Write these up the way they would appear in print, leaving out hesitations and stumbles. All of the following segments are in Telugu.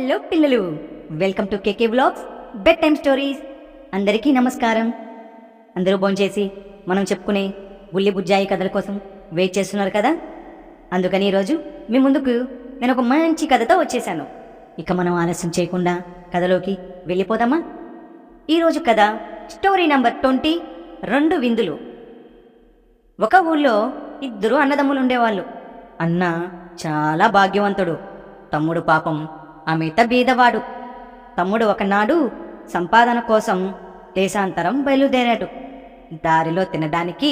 హలో పిల్లలు, welcome to KK vlogs bed time stories. అందరికీ నమస్కారం. అందరూ భోంచేసి మనం చెప్పుకునే బుల్లి బుజ్జాయి కథల కోసం వెయిట్ చేస్తున్నారు కదా. అందుకని ఈరోజు మీ ముందుకు నేను ఒక మంచి కథతో వచ్చేసాను. ఇక మనం ఆలస్యం చేయకుండా కథలోకి వెళ్ళిపోదామా? ఈరోజు కథ స్టోరీ నంబర్ 20, 2 విందులు. ఒక ఊళ్ళో 2 అన్నదమ్ములు ఉండేవాళ్ళు. అన్న చాలా భాగ్యవంతుడు, తమ్ముడు పాపం అమిత బీదవాడు. తమ్ముడు ఒకనాడు సంపాదన కోసం దేశాంతరం బయలుదేరాడు. దారిలో తినడానికి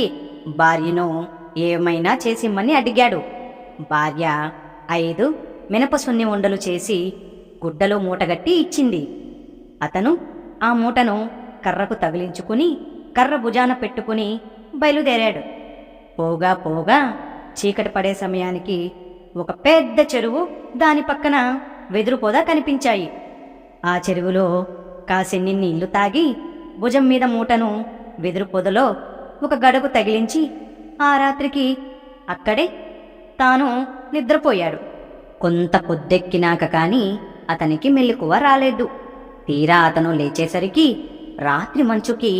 భార్యను ఏమైనా చేసిమ్మని అడిగాడు. భార్య 5 మినపసున్ని ఉండలు చేసి గుడ్డలో మూటగట్టి ఇచ్చింది. అతను ఆ మూటను కర్రకు తగిలించుకుని కర్ర భుజాన పెట్టుకుని బయలుదేరాడు. పోగా పోగా చీకటి పడే సమయానికి ఒక పెద్ద చెరువు, దాని పక్కన వెదురు పొద కనిపించాయి. ఆ చెరువులో కాసిన్ని నీళ్లు తాగి భుజం మీద మూటను వెదురు పొదలో ఒక గడకు తగిలించి ఆ రాత్రికి అక్కడే తాను నిద్రపోయాడు. కొంత పొద్దెక్కినాక కాని అతనికి మెలకువ రాలేదు. తీరా అతను లేచేసరికి రాత్రి మంచుకి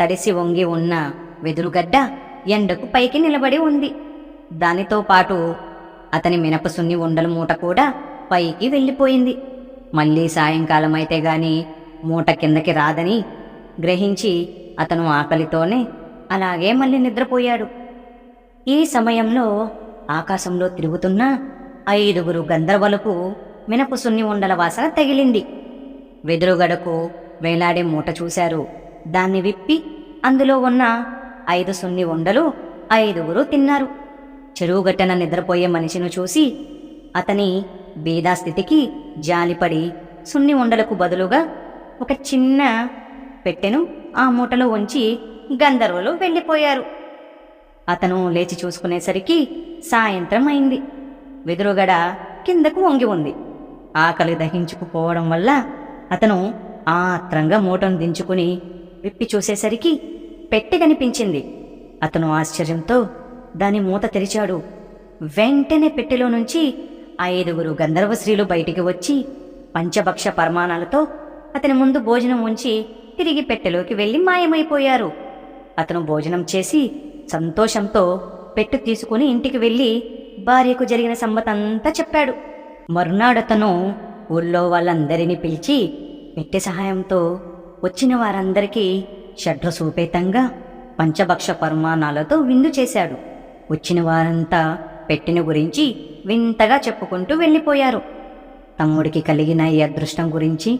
తడిసి వంగి ఉన్న వెదురుగడ్డ ఎండకు పైకి నిలబడి ఉంది. దానితో పాటు అతని మినపసున్ని ఉండల మూట కూడా పైకి వెళ్ళిపోయింది. మళ్ళీ సాయంకాలం అయితే గాని మూట కిందకి రాదని గ్రహించి అతను ఆకలితోనే అలాగే మళ్ళీ నిద్రపోయాడు. ఈ సమయంలో ఆకాశంలో తిరుగుతున్న 5 గంధర్వులకు మినపసున్ని ఉండల వాసన తగిలింది. వెదురుగడకు వేలాడే మూట చూశారు. దాన్ని విప్పి అందులో ఉన్న 5 సున్ని ఉండలు 5 తిన్నారు. చెరువుగట్టన నిద్రపోయే మనిషిని చూసి అతని బీదాస్థితికి జాలిపడి సున్ని ఉండలకు బదులుగా ఒక చిన్న పెట్టెను ఆ మూటలో ఉంచి గంధర్వులు వెళ్ళిపోయారు. అతను లేచి చూసుకునేసరికి సాయంత్రం అయింది. వెదురుగడ కిందకు వంగి ఉంది. ఆకలి దహించుకుపోవడం వల్ల అతను ఆత్రంగా మూటను దించుకుని విప్పి చూసేసరికి పెట్టె కనిపించింది. అతను ఆశ్చర్యంతో దాని మూత తెరిచాడు. వెంటనే పెట్టెలో నుంచి 5 గంధర్వ స్త్రీలు బయటికి వచ్చి పంచభక్ష పరమాణాలతో అతని ముందు భోజనం ఉంచి తిరిగి పెట్టెలోకి వెళ్లి మాయమైపోయారు. అతను భోజనం చేసి సంతోషంతో పెట్టె తీసుకుని ఇంటికి వెళ్లి భార్యకు జరిగిన సంగతంతా చెప్పాడు. మరునాడతను ఊళ్ళో వాళ్ళందరినీ పిలిచి పెట్టె సహాయంతో వచ్చిన వారందరికీ షడ్రసూపేతంగా పంచభక్ష పరమాణాలతో విందు చేశాడు. వచ్చిన వారంతా పెట్టెను గురించి వింతగా చెప్పుకుంటూ వెళ్ళిపోయారు. తమ్ముడికి కలిగిన ఈ అదృష్టం గురించి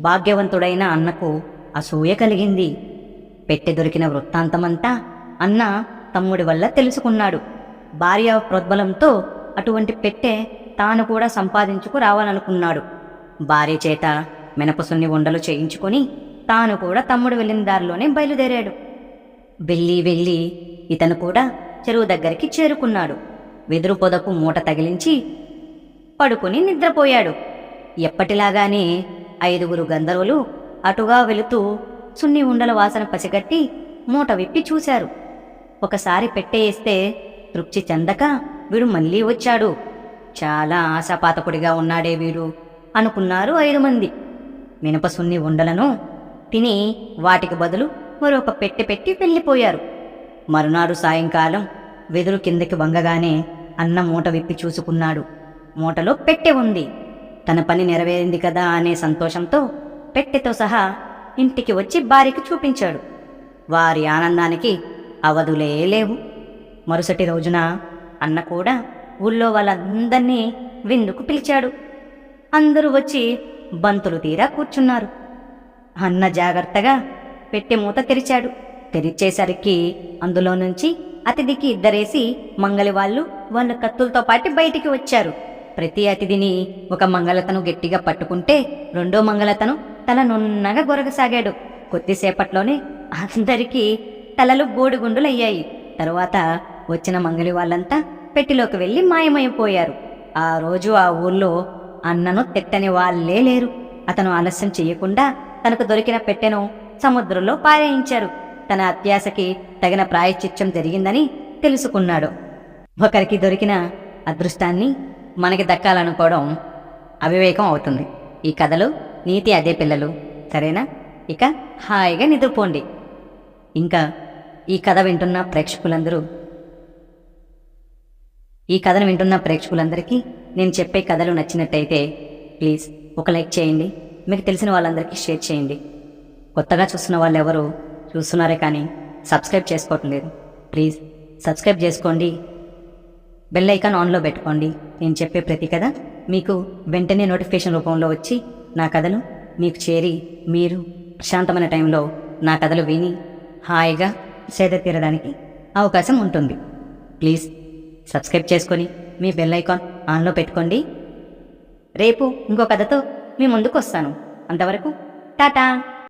భాగ్యవంతుడైన అన్నకు అసూయ కలిగింది. పెట్టె దొరికిన వృత్తాంతమంతా అన్న తమ్ముడి వల్ల తెలుసుకున్నాడు. భార్య ప్రోద్బలంతో అటువంటి పెట్టె తాను కూడా సంపాదించుకు రావాలనుకున్నాడు. భార్య చేత మినపసున్ని ఉండలు చేయించుకొని తాను కూడా తమ్ముడు వెళ్ళిన దారిలోనే బయలుదేరాడు. వెళ్ళి ఇతను కూడా చెరువు దగ్గరికి చేరుకున్నాడు. వెదురు పొదకు మూట తగిలించి పడుకుని నిద్రపోయాడు. ఎప్పటిలాగానే 5 గంధర్వులు అటుగా వెళుతూ సున్ని ఉండల వాసన పసిగట్టి మూట విప్పి చూశారు. ఒకసారి పెట్టేస్తే తృప్తి చెందక వీడు మళ్ళీ వచ్చాడు. చాలా ఆశాపాతకుడిగా ఉన్నాడే వీడు అనుకున్నారు 5 మంది. మినపసున్ని ఉండలను తిని వాటికి బదులు మరొక పెట్టె పెట్టి వెళ్ళిపోయారు. మరునాడు సాయంకాలం వెదురు కిందకి వంగగానే అన్న మూట విప్పి చూసుకున్నాడు. మూటలో పెట్టె ఉంది. తన పని నెరవేరింది కదా అనే సంతోషంతో పెట్టెతో సహా ఇంటికి వచ్చి భార్యకి చూపించాడు. వారి ఆనందానికి అవధులే లేవు. మరుసటి రోజున అన్న కూడా ఊళ్ళో వాళ్ళందర్నీ విందుకు పిలిచాడు. అందరూ వచ్చి బంతులు తీరా కూర్చున్నారు. అన్న జాగ్రత్తగా పెట్టె మూత తెరిచాడు. తెరిచేసరికి అందులో నుంచి అతిథికి 2 మంగలి వాళ్ళ కత్తులతో పాటు బయటికి వచ్చారు. ప్రతి అతిథిని ఒక మంగళతను గట్టిగా పట్టుకుంటే 2వ మంగళతను తల నున్నగా గొరగసాగాడు. కొద్దిసేపట్లోనే అందరికీ తలలు బోడిగుండులయ్యాయి. తరువాత వచ్చిన మంగలి వాళ్ళంతా పెట్టెలోకి వెళ్లి మాయమైపోయారు. ఆ రోజు ఆ ఊళ్ళో అన్నను తిట్టని వాళ్ళే లేరు. అతను ఆలస్యం చెయ్యకుండా తనకు దొరికిన పెట్టెను సముద్రంలో పారేయించారు. తన అత్యాశకి తగిన ప్రాయశ్చిత్తం జరిగిందని తెలుసుకున్నాడు. ఒకరికి దొరికిన అదృష్టాన్ని మనకి దక్కాలనుకోవడం అవివేకం అవుతుంది. ఈ కథలో నీతి అదే పిల్లలు, సరేనా? ఇక హాయిగా నిద్రపోండి. ఇంకా ఈ కథ వింటున్న ప్రేక్షకులందరూ ఈ కథను వింటున్న ప్రేక్షకులందరికీ నేను చెప్పే కథలు నచ్చినట్టయితే ప్లీజ్ ఒక లైక్ చేయండి. మీకు తెలిసిన వాళ్ళందరికీ షేర్ చేయండి. కొత్తగా చూస్తున్న వాళ్ళు ఎవరు చూస్తున్నారే కానీ సబ్స్క్రైబ్ చేసుకోవటం లేదు. ప్లీజ్ సబ్స్క్రైబ్ చేసుకోండి. బెల్ ఐకాన్ ఆన్లో పెట్టుకోండి. నేను చెప్పే ప్రతి కథ మీకు వెంటనే నోటిఫికేషన్ రూపంలో వచ్చి నా కథలు మీకు చేరి మీరు ప్రశాంతమైన టైంలో నా కథలు విని హాయిగా సేద తీరడానికి అవకాశం ఉంటుంది. ప్లీజ్ సబ్స్క్రైబ్ చేసుకొని మీ బెల్ ఐకాన్ ఆన్లో పెట్టుకోండి. రేపు ఇంకో కథతో మీ ముందుకు వస్తాను. అంతవరకు టాటా.